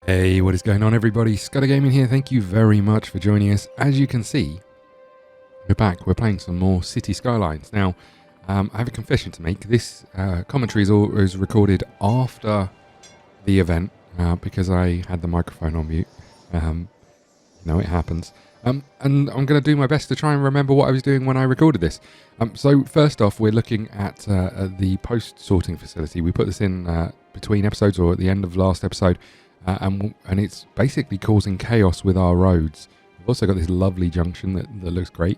Hey, what is going on, everybody? ScottDogGaming here. Thank you very much for joining us. As you can see, we're back. We're playing some more City Skylines. Now, I have a confession to make. This commentary is recorded after the event because I had the microphone on mute. It happens. And I'm going to do my best to try and remember what I was doing when I recorded this. So first off, we're looking at the post-sorting facility. We put this in between episodes or at the end of last episode. And it's basically causing chaos with our roads. We've also got this lovely junction that looks great.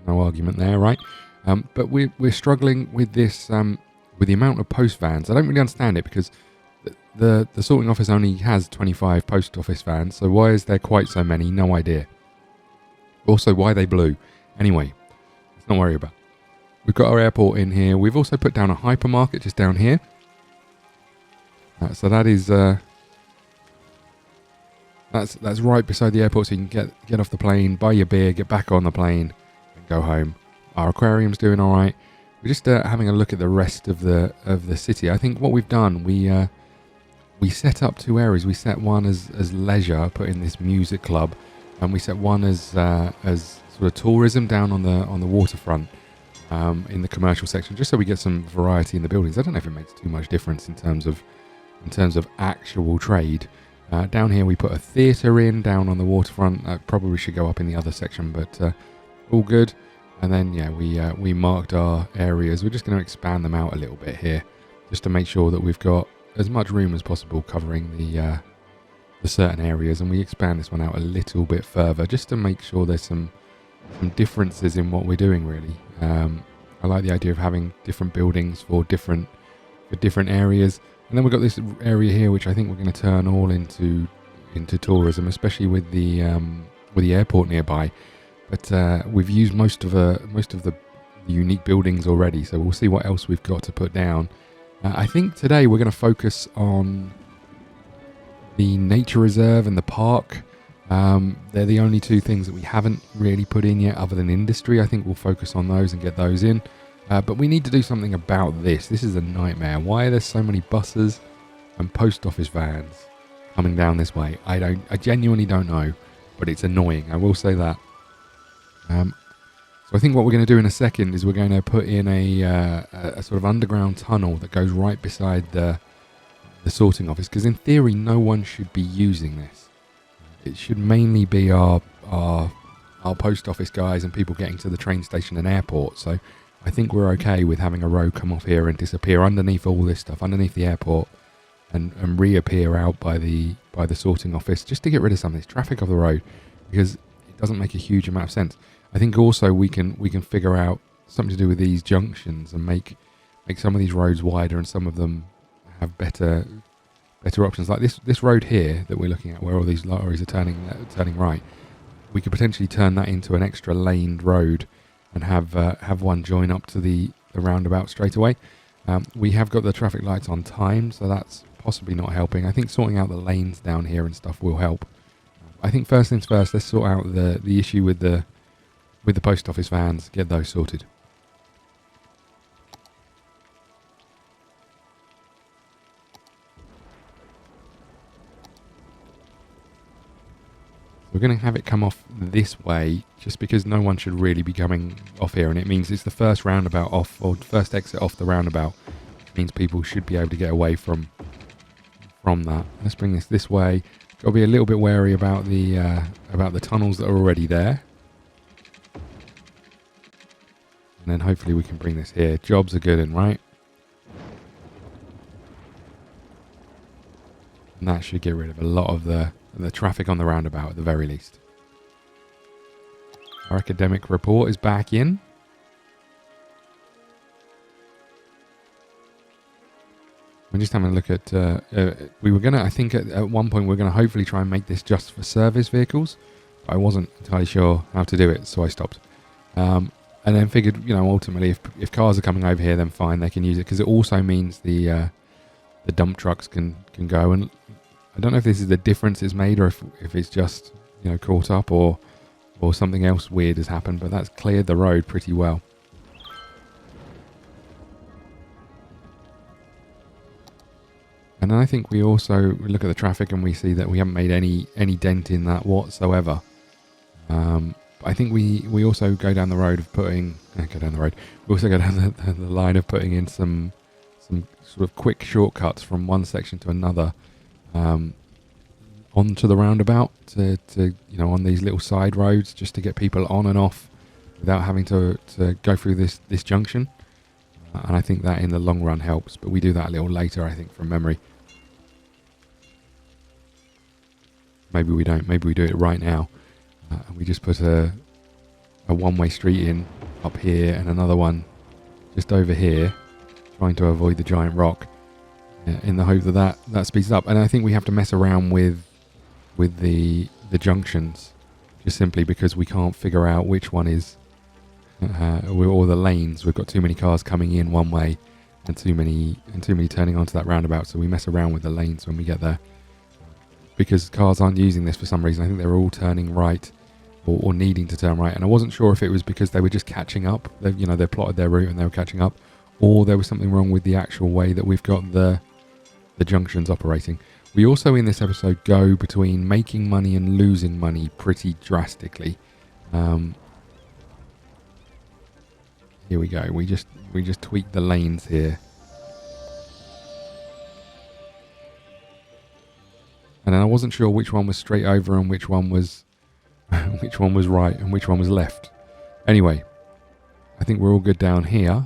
No argument there, right? But we're struggling with this, with the amount of post vans. I don't really understand it because the sorting office only has 25 post office vans. So why is there quite so many? No idea. Also, why they blue? Anyway, let's not worry about. We've got our airport in here. We've also put down a hypermarket just down here. So that is... That's right beside the airport, so you can get off the plane, buy your beer, get back on the plane, and go home. Our aquarium's doing all right. We're just having a look at the rest of the city. I think what we've done, we set up two areas. We set one as leisure, put in this music club, and we set one as sort of tourism down on the waterfront in the commercial section, just so we get some variety in the buildings. I don't know if it makes too much difference in terms of actual trade. Down here we put a theatre in down on the waterfront. Probably should go up in the other section, but all good. And then we marked our areas. We're just going to expand them out a little bit here, just to make sure that we've got as much room as possible covering the certain areas. And we expand this one out a little bit further, just to make sure there's some differences in what we're doing. Really, I like the idea of having different buildings for different areas. And then we've got this area here, which I think we're going to turn all into tourism, especially with the airport nearby. But we've used most of the unique buildings already, so we'll see what else we've got to put down. I think today we're going to focus on the nature reserve and the park. They're the only two things that we haven't really put in yet, other than industry. I think we'll focus on those and get those in. But we need to do something about this. This is a nightmare. Why are there so many buses and post office vans coming down this way? I genuinely don't know, but it's annoying. I will say that. So I think what we're going to do in a second is we're going to put in a sort of underground tunnel that goes right beside the sorting office, because in theory no one should be using this. It should mainly be our post office guys and people getting to the train station and airport. So I think we're okay with having a road come off here and disappear underneath all this stuff, underneath the airport, and reappear out by the sorting office, just to get rid of some of this traffic off the road, because it doesn't make a huge amount of sense. I think also we can figure out something to do with these junctions and make some of these roads wider and some of them have better options. Like this road here that we're looking at, where all these lorries are turning right, we could potentially turn that into an extra laned road and have one join up to the roundabout straight away. We have got the traffic lights on time, so that's possibly not helping. I think sorting out the lanes down here and stuff will help. I think first things first, let's sort out the issue with the post office vans, get those sorted. We're going to have it come off this way, just because no one should really be coming off here, and it means it's the first roundabout off, or first exit off the roundabout, which means people should be able to get away from that. Let's bring this way. Got to be a little bit wary about the tunnels that are already there, and then hopefully we can bring this here. Jobs are good, and right, and that should get rid of a lot of the traffic on the roundabout at the very least. Our academic report is back in. We're just having a look at... we were going to, I think at one point, we're going to hopefully try and make this just for service vehicles. But I wasn't entirely sure how to do it, so I stopped. And then figured, ultimately, if cars are coming over here, then fine, they can use it. Because it also means the dump trucks can go. And I don't know if this is the difference it's made, or if it's just caught up, or something else weird has happened, but that's cleared the road pretty well. And I think we also look at the traffic and we see that we haven't made any dent in that whatsoever. I think we also go down the road of putting... go down the road. We also go down the line of putting in some sort of quick shortcuts from one section to another onto the roundabout to on these little side roads, just to get people on and off without having to go through this junction. And I think that in the long run helps, but we do that a little later, I think, from memory. Maybe we don't. Maybe we do it right now. We just put a one-way street in up here and another one just over here, trying to avoid the giant rock, in the hope that speeds up. And I think we have to mess around with the junctions, just simply because we can't figure out which one is or the lanes. We've got too many cars coming in one way and too many turning onto that roundabout, so we mess around with the lanes when we get there. Because cars aren't using this for some reason. I think they're all turning right or needing to turn right. And I wasn't sure if it was because they were just catching up. They plotted their route and they were catching up, or there was something wrong with the actual way that we've got the junctions operating. We also in this episode go between making money and losing money pretty drastically. Here we go. We just tweak the lanes here. And then I wasn't sure which one was straight over and which one was right and which one was left. Anyway, I think we're all good down here.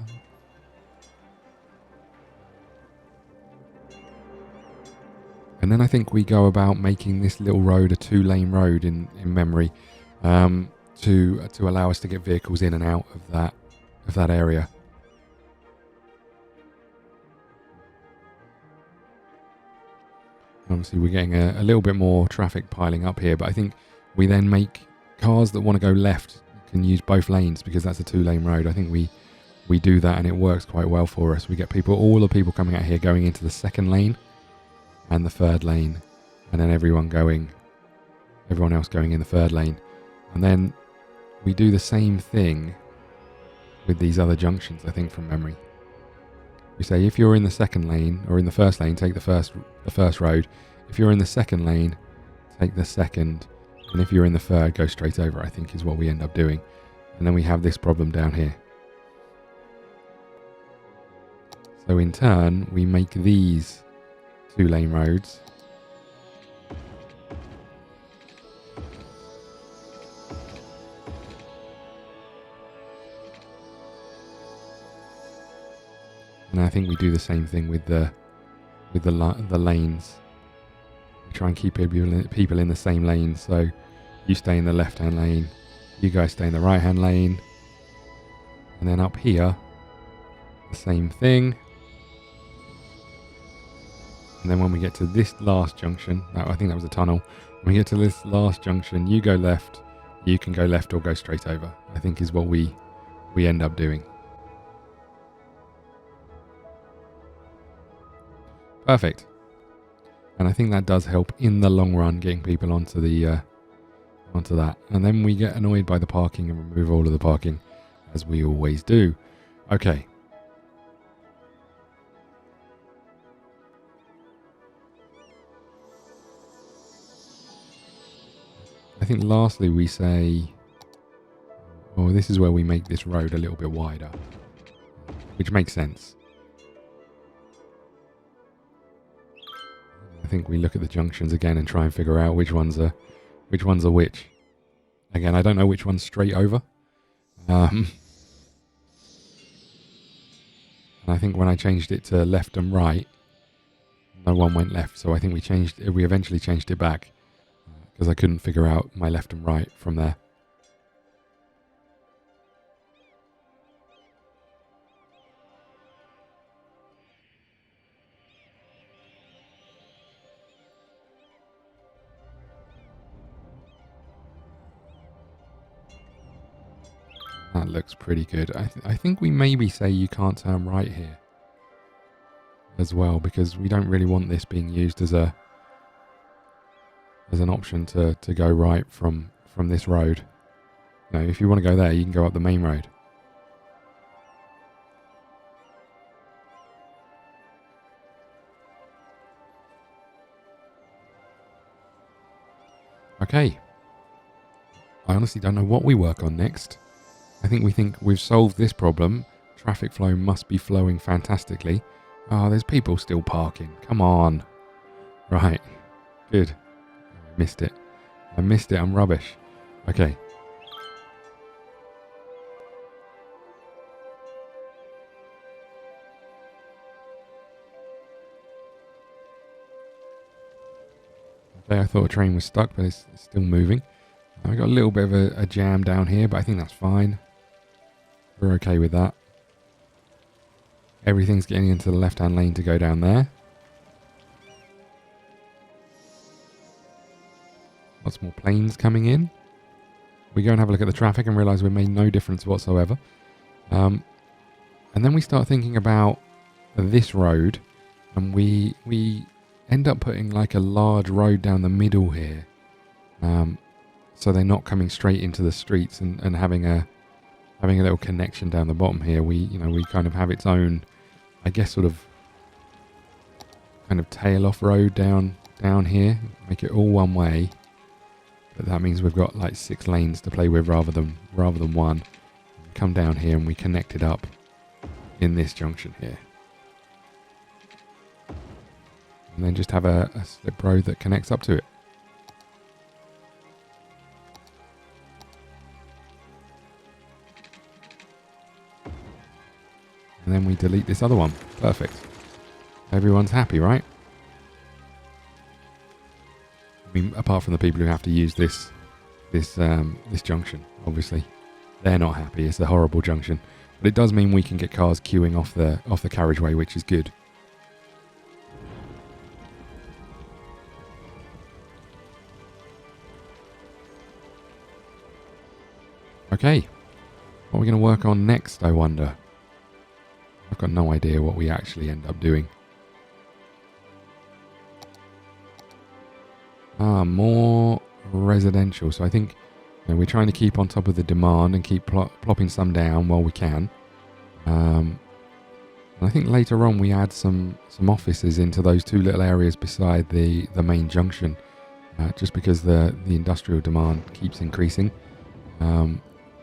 And then I think we go about making this little road a 2-lane road in memory, to allow us to get vehicles in and out of that area. Obviously, we're getting a little bit more traffic piling up here, but I think we then make cars that want to go left can use both lanes because that's a 2-lane road. I think we do that and it works quite well for us. We get all the people coming out here going into the 2nd lane and the 3rd lane, and then everyone else going in the 3rd lane. And then we do the same thing with these other junctions, I think, from memory. We say if you're in the 2nd lane or in the 1st lane, take the first road. If you're in the 2nd lane, take the 2nd. And if you're in the 3rd, go straight over, I think is what we end up doing. And then we have this problem down here. So in turn, we make these 2-lane roads. And I think we do the same thing with the lanes. We try and keep people in the same lane. So you stay in the left-hand lane, you guys stay in the right-hand lane, and then up here, the same thing. And then when we get to this last junction, I think that was a tunnel. When we get to this last junction, you go left, you can go left or go straight over, I think is what we end up doing. Perfect. And I think that does help in the long run, getting people onto that. And then we get annoyed by the parking and remove all of the parking, as we always do. Okay. I think lastly we say, oh, this is where we make this road a little bit wider, which makes sense. I think we look at the junctions again and try and figure out which ones are which. Again, I don't know which one's straight over. And I think when I changed it to left and right, no one went left. So I think we eventually changed it back because I couldn't figure out my left and right from there. That looks pretty good. I think we maybe say you can't turn right here as well, because we don't really want this being used as an option to go right from this road. No, if you want to go there, you can go up the main road. Okay. I honestly don't know what we work on next. I think we've solved this problem. Traffic flow must be flowing fantastically. Oh, there's people still parking. Come on. Right. Good. I missed it. I'm rubbish. Okay. Okay, I thought a train was stuck, but it's still moving. I got a little bit of a jam down here, but I think that's fine. We're okay with that. Everything's getting into the left-hand lane to go down there. Lots more planes coming in. We go and have a look at the traffic and realise we made no difference whatsoever. And then we start thinking about this road, and we end up putting like a large road down the middle here. So they're not coming straight into the streets and having a little connection down the bottom here. We kind of have its own, I guess, sort of kind of tail off road down here. Make it all one way. But that means we've got like 6 lanes to play with rather than one. We come down here and we connect it up in this junction here. And then just have a slip road that connects up to it. And then we delete this other one. Perfect. Everyone's happy, right? I mean, apart from the people who have to use this junction, obviously. They're not happy. It's a horrible junction. But it does mean we can get cars queuing off the carriageway, which is good. Okay. What are we going to work on next, I wonder? I've got no idea what we actually end up doing. More residential. So I think we're trying to keep on top of the demand and keep plopping some down while we can. And I think later on we add some offices into those 2 little areas beside the main junction, just because the industrial demand keeps increasing, and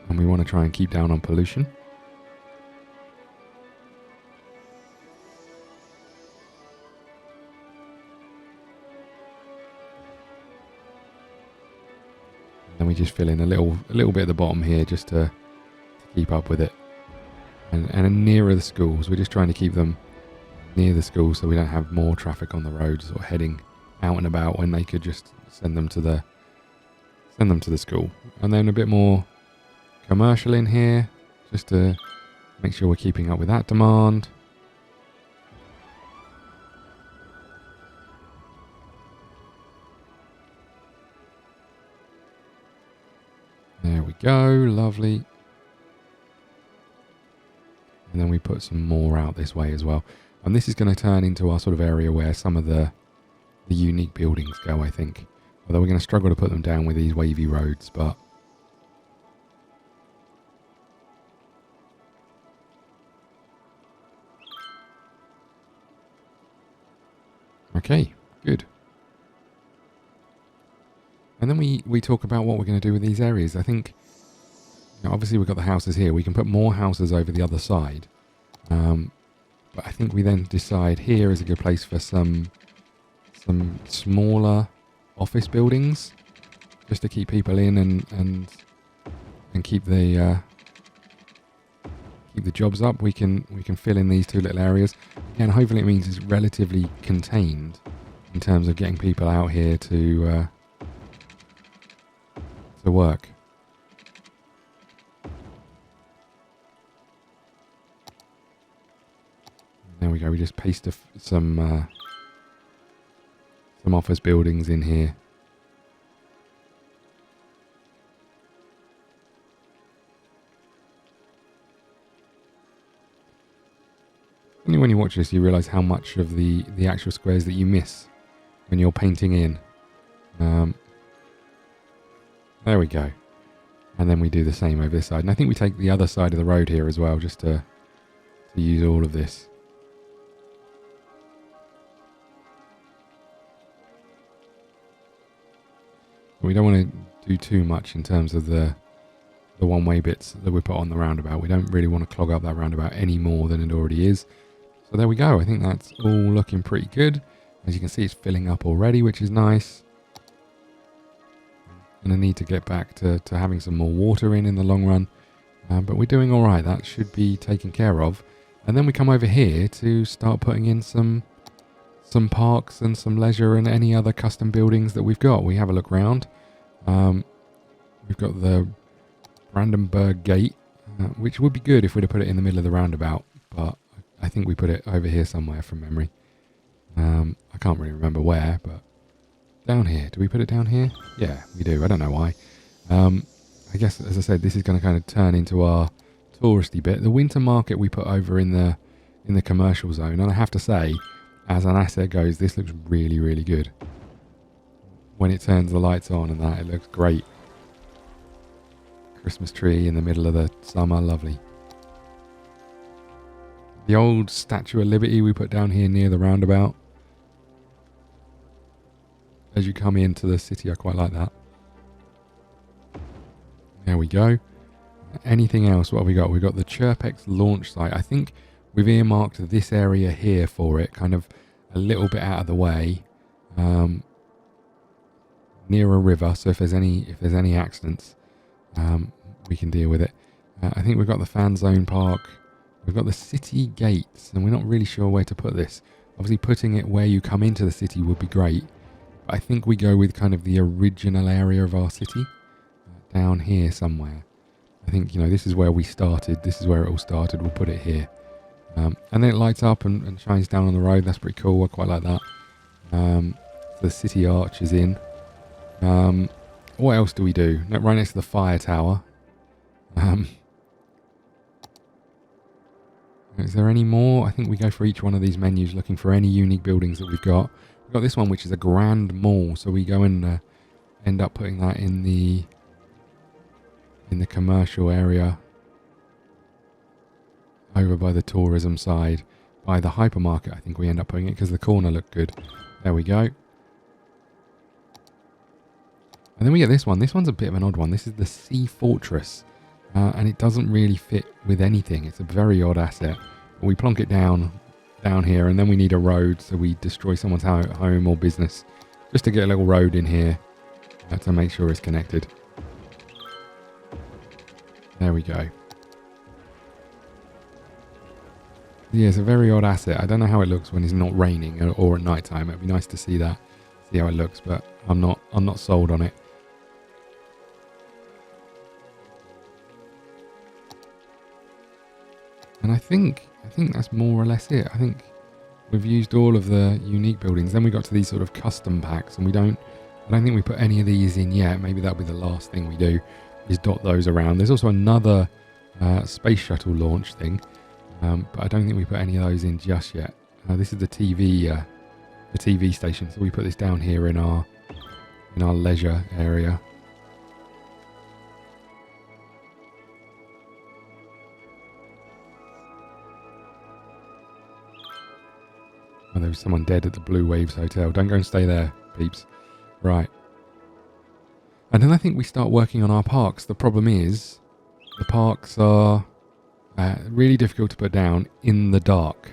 we want to try and keep down on pollution. Then we just fill in a little bit at the bottom here just to keep up with it. And nearer the schools, we're just trying to keep them near the schools so we don't have more traffic on the roads or heading out and about when they could just send them to the school. And then a bit more commercial in here just to make sure we're keeping up with that demand. There we go, lovely. And then we put some more out this way as well. And this is going to turn into our sort of area where some of the unique buildings go, I think. Although we're going to struggle to put them down with these wavy roads, but... Okay, good. And then we talk about what we're going to do with these areas. I think, obviously we've got the houses here. We can put more houses over the other side. But I think we then decide here is a good place for some smaller office buildings, just to keep people in and keep the jobs up. We can fill in these 2 little areas. Again, hopefully it means it's relatively contained in terms of getting people out here to work. There we go. We just paste some office buildings in here. Only when you watch this you realise how much of the actual squares that you miss when you're painting in. There we go. And then we do the same over this side. And I think we take the other side of the road here as well, just to use all of this. We don't want to do too much in terms of the one-way bits that we put on the roundabout. We don't really want to clog up that roundabout any more than it already is. So there we go. I think that's all looking pretty good. As you can see, it's filling up already, which is nice. And I need to get back to having some more water in the long run. But we're doing all right. That should be taken care of. And then we come over here to start putting in some parks and some leisure and any other custom buildings that we've got. We have a look around. We've got the Brandenburg Gate, which would be good if we'd have put it in the middle of the roundabout, but I think we put it over here somewhere from memory. I can't really remember where, but down here. Do we put it down here? Yeah, we do. I don't know why. I guess, as I said, this is going to kind of turn into our touristy bit. The winter market we put over in the commercial zone, and I have to say, as an asset goes, this looks really, really good. When it turns the lights on and that, it looks great. Christmas tree in the middle of the summer, lovely. The old Statue of Liberty we put down here near the roundabout. As you come into the city, I quite like that. There we go. Anything else? What have we got? We've got the Chirpex launch site. I think we've earmarked this area here for it, kind of a little bit out of the way, near a river. So if there's any accidents, we can deal with it. I think we've got the fan zone park. We've got the city gates, and we're not really sure where to put this. Obviously, putting it where you come into the city would be great. But I think we go with kind of the original area of our city, down here somewhere. I think, this is where we started. This is where it all started. We'll put it here. And then it lights up and shines down on the road. That's pretty cool. I quite like that. The city arch is in. What else do we do? Right next to the fire tower. Is there any more? I think we go for each one of these menus looking for any unique buildings that we've got. We've got this one, which is a grand mall. So we go and end up putting that in the commercial area over by the tourism side. By the hypermarket, I think we end up putting it because the corner looked good. There we go. And then we get this one. This one's a bit of an odd one. This is the Sea Fortress. And it doesn't really fit with anything. It's a very odd asset. We plonk it down here, and then we need a road, so we destroy someone's home or business just to get a little road in here to make sure it's connected. There we go. Yeah, it's a very odd asset. I don't know how it looks when it's not raining or at night time. It'd be nice to see that, see how it looks, but I'm not sold on it. And I think that's more or less it. I think we've used all of the unique buildings. Then we got to these sort of custom packs, and I don't think we put any of these in yet. Maybe that'll be the last thing we do, is dot those around. There's also another space shuttle launch thing, but I don't think we put any of those in just yet. This is the TV station, so we put this down here in our leisure area. Oh, there was someone dead at the Blue Waves Hotel. Don't go and stay there, peeps. Right. And then I think we start working on our parks. The problem is, the parks are really difficult to put down in the dark.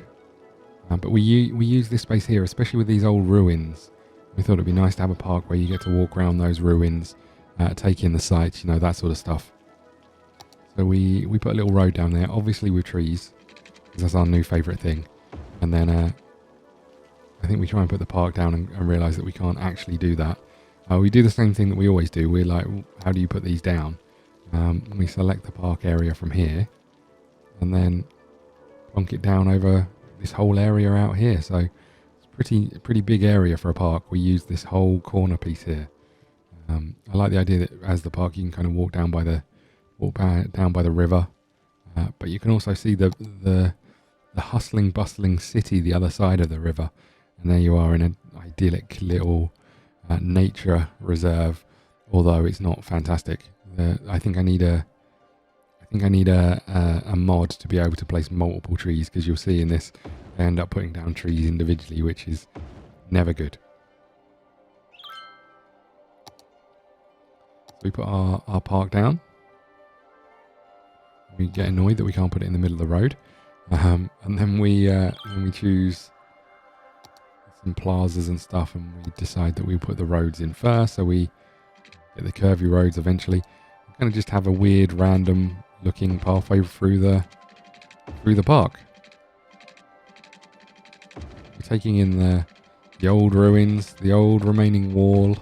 But we use this space here, especially with these old ruins. We thought it'd be nice to have a park where you get to walk around those ruins, take in the sights, that sort of stuff. So we put a little road down there, obviously with trees, because that's our new favourite thing. And then I think we try and put the park down and realise that we can't actually do that. We do the same thing that we always do. We're like, how do you put these down? We select the park area from here, and then plonk it down over this whole area out here. So it's a pretty big area for a park. We use this whole corner piece here. I like the idea that as the park, you can kind of walk down by the river, but you can also see the hustling, bustling city the other side of the river. And there you are in an idyllic little nature reserve, although it's not fantastic. I think I need a mod to be able to place multiple trees, because you'll see in this I end up putting down trees individually, which is never good. we put our park down. We get annoyed that we can't put it in the middle of the road. And then we choose some plazas and stuff, and we decide that we put the roads in first, so we get the curvy roads eventually. We're going to just have a weird, random looking pathway through the park. We're taking in the old ruins, the old remaining wall,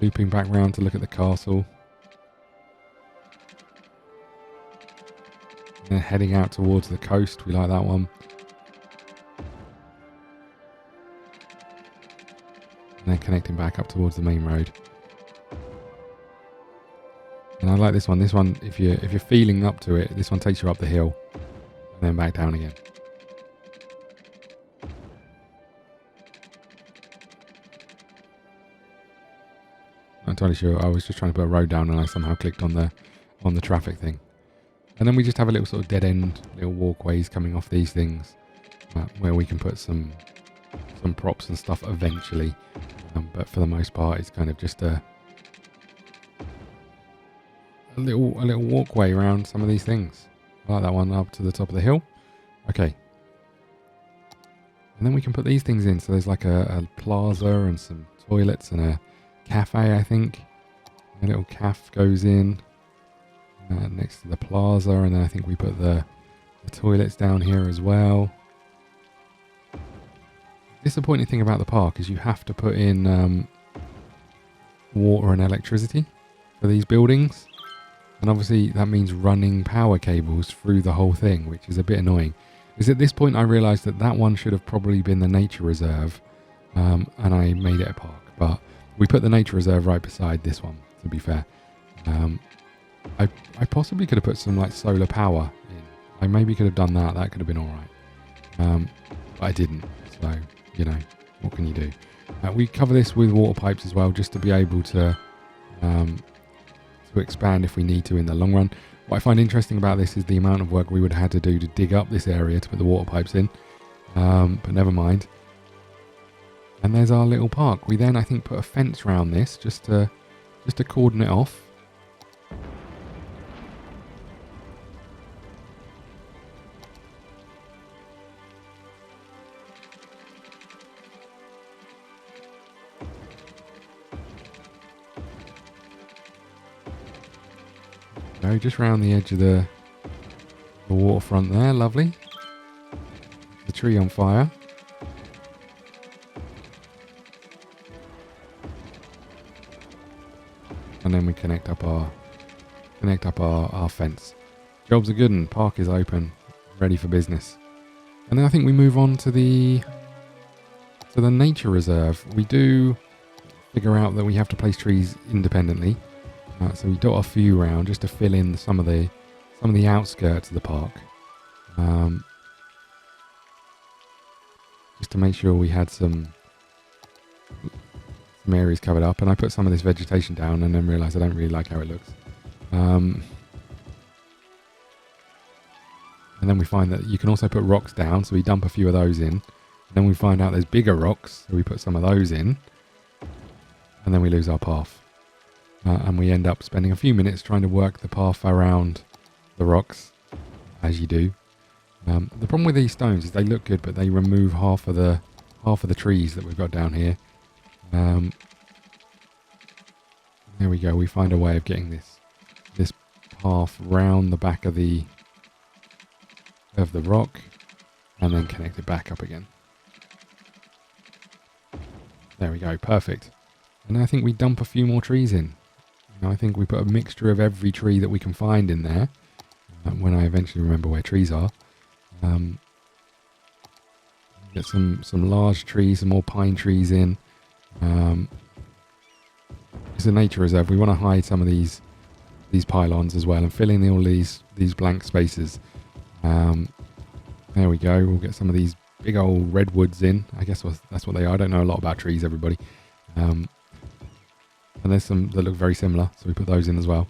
looping back round to look at the castle. And then heading out towards the coast. We like that one. And then connecting back up towards the main road. And I like this one. This one, if you're feeling up to it, this one takes you up the hill and then back down again. Not entirely sure. I was just trying to put a road down and I somehow clicked on the traffic thing. And then we just have a little sort of dead end, little walkways coming off these things, where we can put some props and stuff eventually. But for the most part, it's kind of just a little walkway around some of these things. I like that one up to the top of the hill. Okay. And then we can put these things in. So there's like a plaza and some toilets and a cafe, I think. A little cafe goes in. Next to the plaza, and then I think we put the toilets down here as well. Disappointing thing about the park is you have to put in water and electricity for these buildings, and obviously that means running power cables through the whole thing, which is a bit annoying. Because at this point I realised that one should have probably been the nature reserve, and I made it a park, but we put the nature reserve right beside this one, to be fair. I possibly could have put some like solar power in. I maybe could have done that. That could have been all right. But I didn't. So, you know, what can you do? We cover this with water pipes as well, just to be able to expand if we need to in the long run. What I find interesting about this is the amount of work we would have had to do to dig up this area to put the water pipes in. But never mind. And there's our little park. We then, I think, put a fence around this just to cordon it off. Just round the edge of the waterfront there, lovely. The tree on fire. And then we connect up our fence. Jobs are good and park is open, ready for business. And then I think we move on to the nature reserve. We do figure out that we have to place trees independently. So we dot a few around just to fill in some of the outskirts of the park, just to make sure we had some areas covered up. And I put some of this vegetation down, and then realised I don't really like how it looks. And then we find that you can also put rocks down, so we dump a few of those in. And then we find out there's bigger rocks, so we put some of those in, and then we lose our path. And we end up spending a few minutes trying to work the path around the rocks, as you do. The problem with these stones is they look good, but they remove half of the trees that we've got down here. There we go. We find a way of getting this path round the back of the rock, and then connect it back up again. There we go. Perfect. And I think we dump a few more trees in. I think we put a mixture of every tree that we can find in there, when I eventually remember where trees are. Get some large trees, some more pine trees in. It's a nature reserve. We want to hide some of these pylons as well and fill in all these blank spaces. There we go. We'll get some of these big old redwoods in. I guess that's what they are. I don't know a lot about trees, everybody. And there's some that look very similar, so we put those in as well.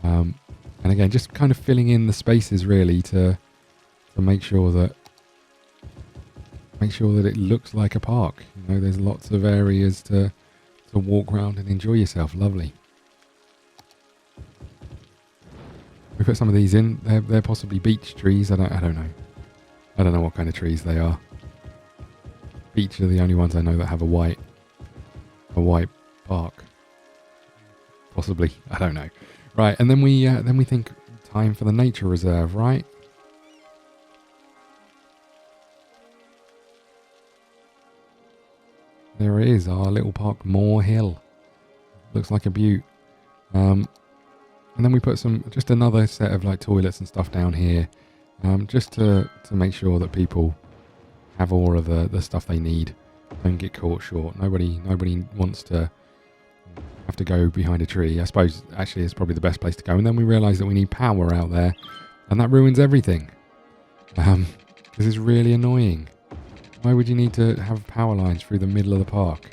And again, just kind of filling in the spaces really to make sure that it looks like a park. You know, there's lots of areas to to walk around and enjoy yourself. Lovely. We put some of these in. They're possibly beech trees. I don't know. I don't know what kind of trees they are. Beech are the only ones I know that have a white bark. Possibly. I don't know. Right, and then we think time for the nature reserve, right? There it is, our little park, Moor Hill. Looks like a beaut. And then we put just another set of like toilets and stuff down here, just to make sure that people have all of the stuff they need. Don't get caught short. Nobody wants to have to go behind a tree. I suppose actually it's probably the best place to go. And then we realise that we need power out there, and that ruins everything. This is really annoying. Why would you need to have power lines through the middle of the park?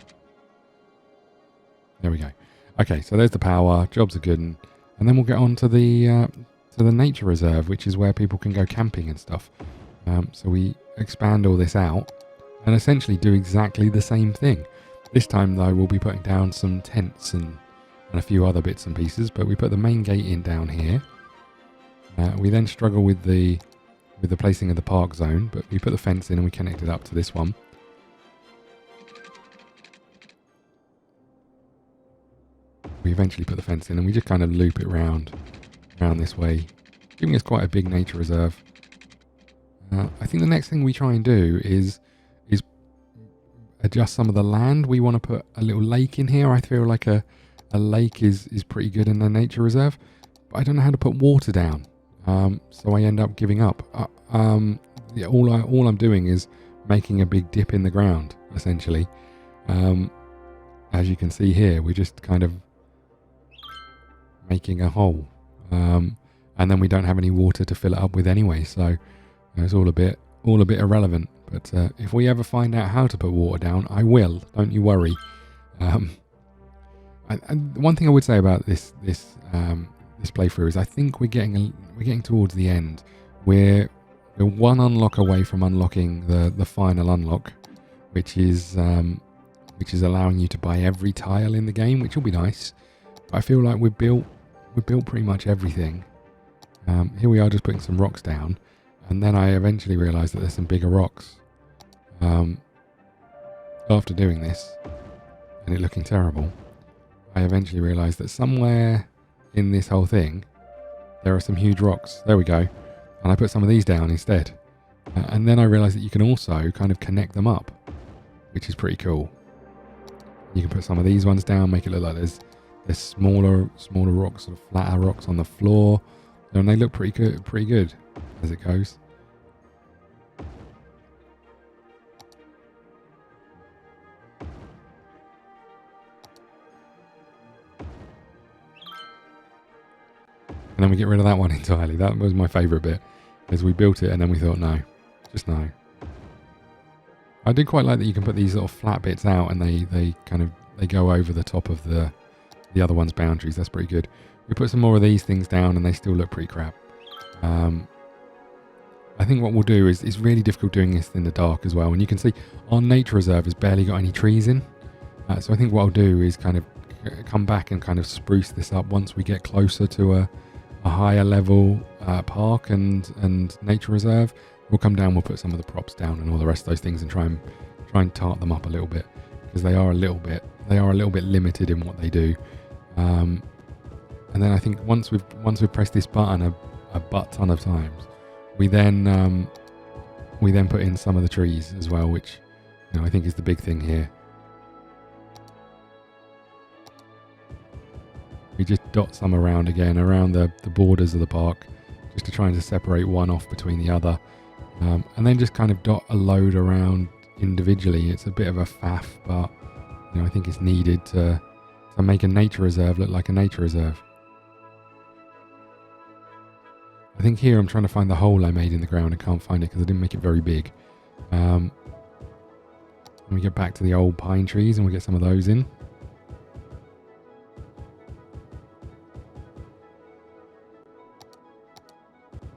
There we go. Okay, so there's the power. Jobs are good, and then we'll get on to the nature reserve, which is where people can go camping and stuff. So we expand all this out and essentially do exactly the same thing. This time though, we'll be putting down some tents and a few other bits and pieces, but we put the main gate in down here. We then struggle with the placing of the park zone, but we put the fence in and we connect it up to this one. We eventually put the fence in and we just kind of loop it around this way, giving us quite a big nature reserve. I think the next thing we try and do is adjust some of the land. We want to put a little lake in here. I feel like a lake is pretty good in the nature reserve, but I don't know how to put water down. So I end up giving up. Yeah, all I'm doing is making a big dip in the ground, essentially. As you can see here, we're just kind of making a hole. And then we don't have any water to fill it up with anyway, so it's all a bit irrelevant. But if we ever find out how to put water down, I will. Don't you worry. One thing I would say about this playthrough is I think we're getting towards the end. We're one unlock away from unlocking the final unlock, which is allowing you to buy every tile in the game, which will be nice. But I feel like we've built pretty much everything. Here we are just putting some rocks down, and then I eventually realised that there's some bigger rocks. After doing this, and it looking terrible, I eventually realised that somewhere in this whole thing, there are some huge rocks. There we go. And I put some of these down instead. And then I realised that you can also kind of connect them up, which is pretty cool. You can put some of these ones down, make it look like there's smaller rocks, sort of flatter rocks on the floor. And they look pretty good as it goes. And then we get rid of that one entirely. That was my favourite bit, as we built it and then we thought, no, just no. I did quite like that you can put these little flat bits out and they go over the top of the other one's boundaries. That's pretty good. We put some more of these things down and they still look pretty crap. I think what we'll do is it's really difficult doing this in the dark as well. And you can see our nature reserve has barely got any trees in. So I think what I'll do is kind of come back and kind of spruce this up once we get closer to a higher level park and nature reserve. We'll come down, we'll put some of the props down and all the rest of those things and try and tart them up a little bit, because they are a little bit limited in what they do. And then I think once we've pressed this button a butt ton of times, we then put in some of the trees as well, which I think is the big thing here. We just dot some around again, around the borders of the park, just to try and separate one off between the other. And then just kind of dot a load around individually. It's a bit of a faff, but I think it's needed to make a nature reserve look like a nature reserve. I think here I'm trying to find the hole I made in the ground and can't find it because I didn't make it very big. And we get back to the old pine trees and we'll get some of those in.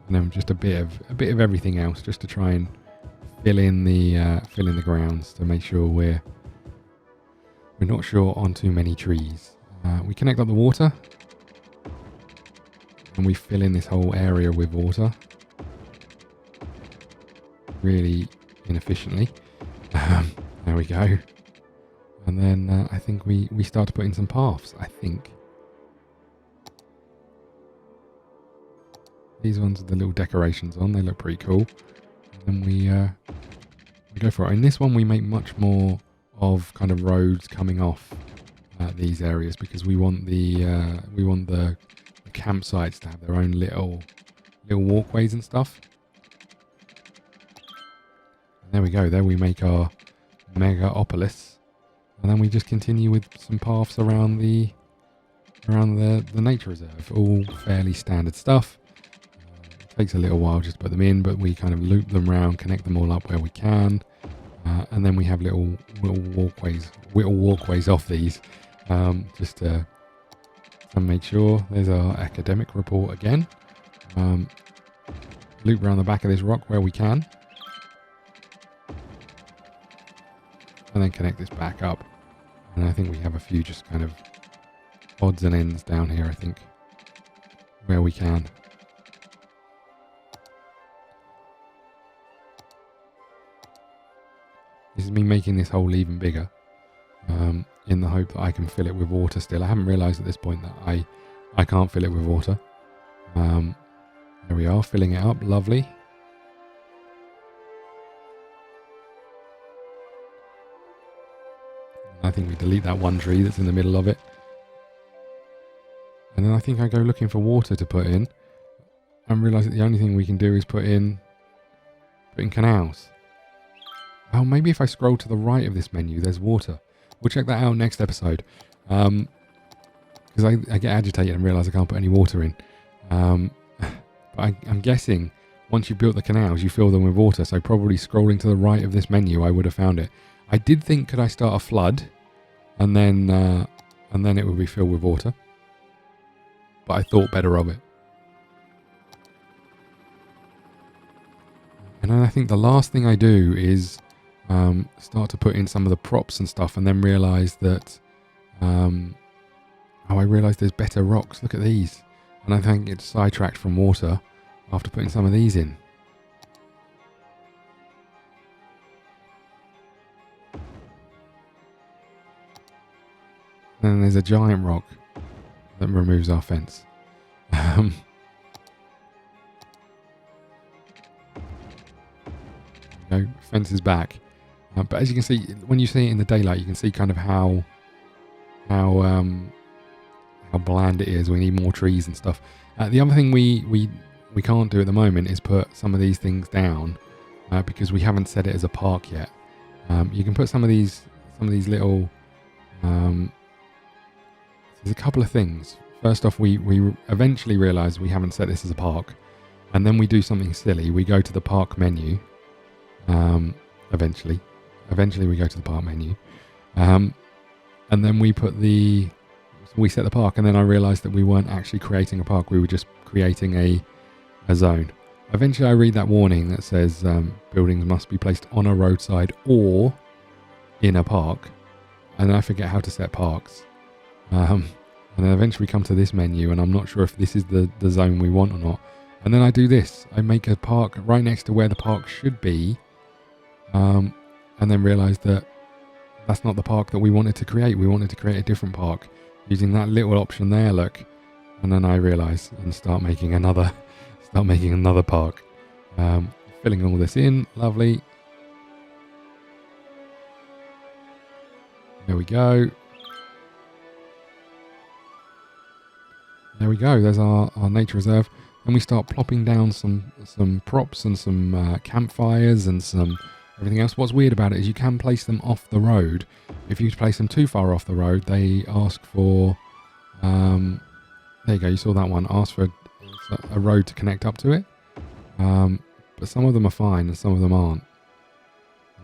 And then just a bit of everything else, just to try and fill in the grounds to make sure we're we're not sure on too many trees. We connect up the water. And we fill in this whole area with water. Really inefficiently. There we go. And then I think we start to put in some paths, I think. These ones with the little decorations on, they look pretty cool. And then we go for it. In this one we make much more of kind of roads coming off these areas because we want the campsites to have their own little walkways and stuff. And there we go. There we make our megaopolis, and then we just continue with some paths around the nature reserve. All fairly standard stuff. It takes a little while just to put them in, but we kind of loop them around, connect them all up where we can, and then we have little walkways off these, just to make sure. There's our academic report again. Loop around the back of this rock where we can. And then connect this back up. And I think we have a few just kind of odds and ends down here, I think, where we can. This is me making this hole even bigger, in the hope that I can fill it with water still. I haven't realised at this point that I can't fill it with water. There we are, filling it up, lovely. I think we delete that one tree that's in the middle of it. And then I think I go looking for water to put in and realise that the only thing we can do is put in canals. Oh, maybe if I scroll to the right of this menu, there's water. We'll check that out next episode. Because I get agitated and realise I can't put any water in. But I'm guessing once you've built the canals, you fill them with water. So probably scrolling to the right of this menu, I would have found it. I did think, could I start a flood? And then it would be filled with water. But I thought better of it. And then I think the last thing I do is start to put in some of the props and stuff, and then realise that I realised there's better rocks. Look at these. And I think it's sidetracked from water after putting some of these in. And then there's a giant rock that removes our fence. Fence is back. But as you can see, when you see it in the daylight, you can see kind of how bland it is. We need more trees and stuff. The other thing we can't do at the moment is put some of these things down because we haven't set it as a park yet. You can put some of these little. There's a couple of things. First off, we eventually realise we haven't set this as a park, and then we do something silly. We go to the park menu. Eventually we go to the park menu, and then we set the park, and then I realised that we weren't actually creating a park. We were just creating a zone. Eventually, I read that warning that says buildings must be placed on a roadside or in a park, and I forget how to set parks. And then eventually we come to this menu, and I'm not sure if this is the zone we want or not. And then I do this. I make a park right next to where the park should be, and then realise that that's not the park that we wanted to create. We wanted to create a different park using that little option there, look. And then I realise and start making another park. Filling all this in, lovely. There we go. There we go. There's our nature reserve. And we start plopping down some props and some campfires and some everything else. What's weird about it is you can place them off the road. If you place them too far off the road, they ask for... there you go. You saw that one. Ask for a road to connect up to it. But some of them are fine and some of them aren't.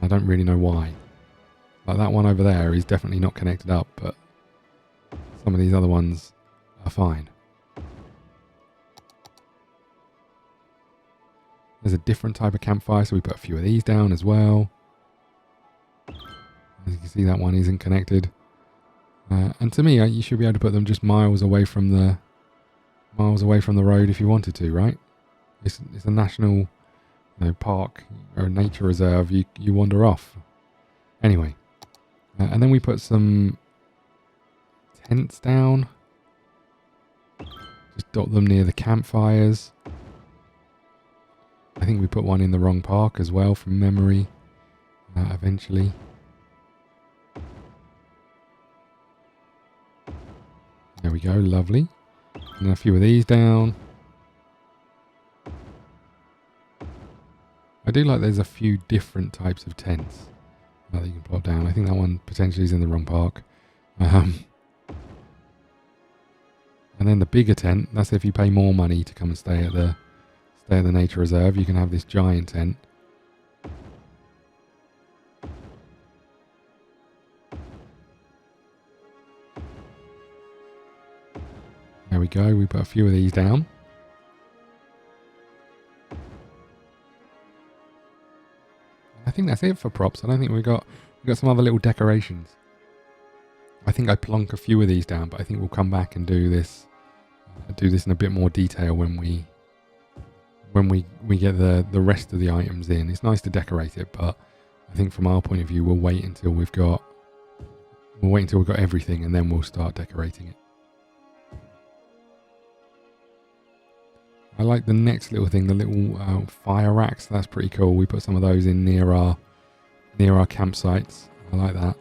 I don't really know why. Like that one over there is definitely not connected up, but some of these other ones are fine. There's a different type of campfire, so we put a few of these down as well. As you can see, that one isn't connected. And to me, you should be able to put them just miles away from the road if you wanted to, right? It's a national park or a nature reserve. You wander off. Anyway, and then we put some tents down. Just dot them near the campfires. I think we put one in the wrong park as well from memory. Eventually. There we go, lovely. And a few of these down. I do like there's a few different types of tents that you can plot down. I think that one potentially is in the wrong park. And then the bigger tent, that's if you pay more money to come and stay at the nature reserve. You can have this giant tent. There we go, we put a few of these down. I think that's it for props. I don't think we got some other little decorations. I think I plonk a few of these down, but I think we'll come back and do this in a bit more detail when we get the rest of the items in. It's nice to decorate it, but I think from our point of view, we'll wait until we've got everything, and then we'll start decorating it. I like the next little thing, the little fire racks. That's pretty cool. We put some of those in near our campsites. I like that.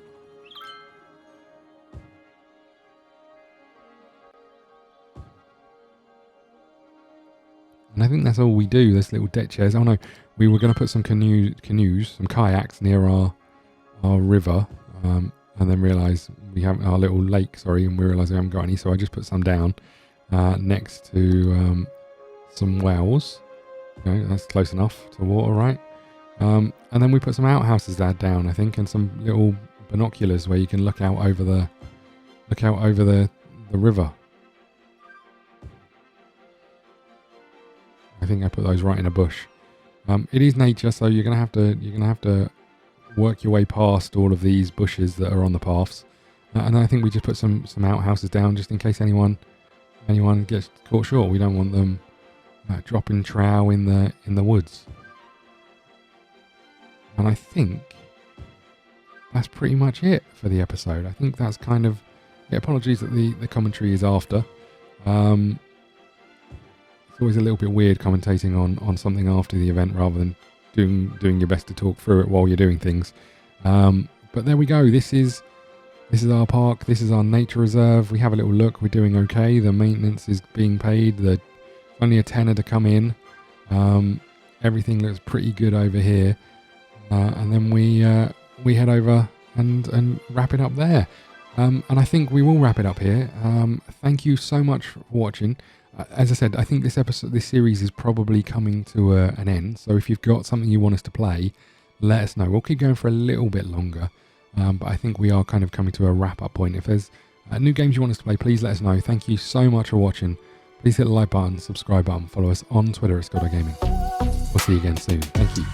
And I think that's all we do. There's little deck chairs. Oh no, we were going to put some canoes, some kayaks near our river, and then realise we haven't our little lake. Sorry, and we realised we haven't got any. So I just put some down next to some wells. Okay, that's close enough to water, right? And then we put some outhouses down, I think, and some little binoculars where you can look out over the river. I think I put those right in a bush. It is nature, so you're gonna have to work your way past all of these bushes that are on the paths. And I think we just put some outhouses down just in case anyone gets caught short. We don't want them dropping trow in the woods. And I think that's pretty much it for the episode. I think that's kind of... apologies that the commentary is after. It's always a little bit weird commentating on something after the event rather than doing your best to talk through it while you're doing things. But there we go. This is our park. This is our nature reserve. We have a little look. We're doing okay. The maintenance is being paid. Only a tenner to come in. Everything looks pretty good over here. And then we head over and wrap it up there. And I think we will wrap it up here. Thank you so much for watching. As I said, I think this series is probably coming to an end. So if you've got something you want us to play, let us know. We'll keep going for a little bit longer. But I think we are kind of coming to a wrap-up point. If there's new games you want us to play, please let us know. Thank you so much for watching. Please hit the like button, subscribe button, follow us on Twitter at ScottDogGaming. We'll see you again soon. Thank you.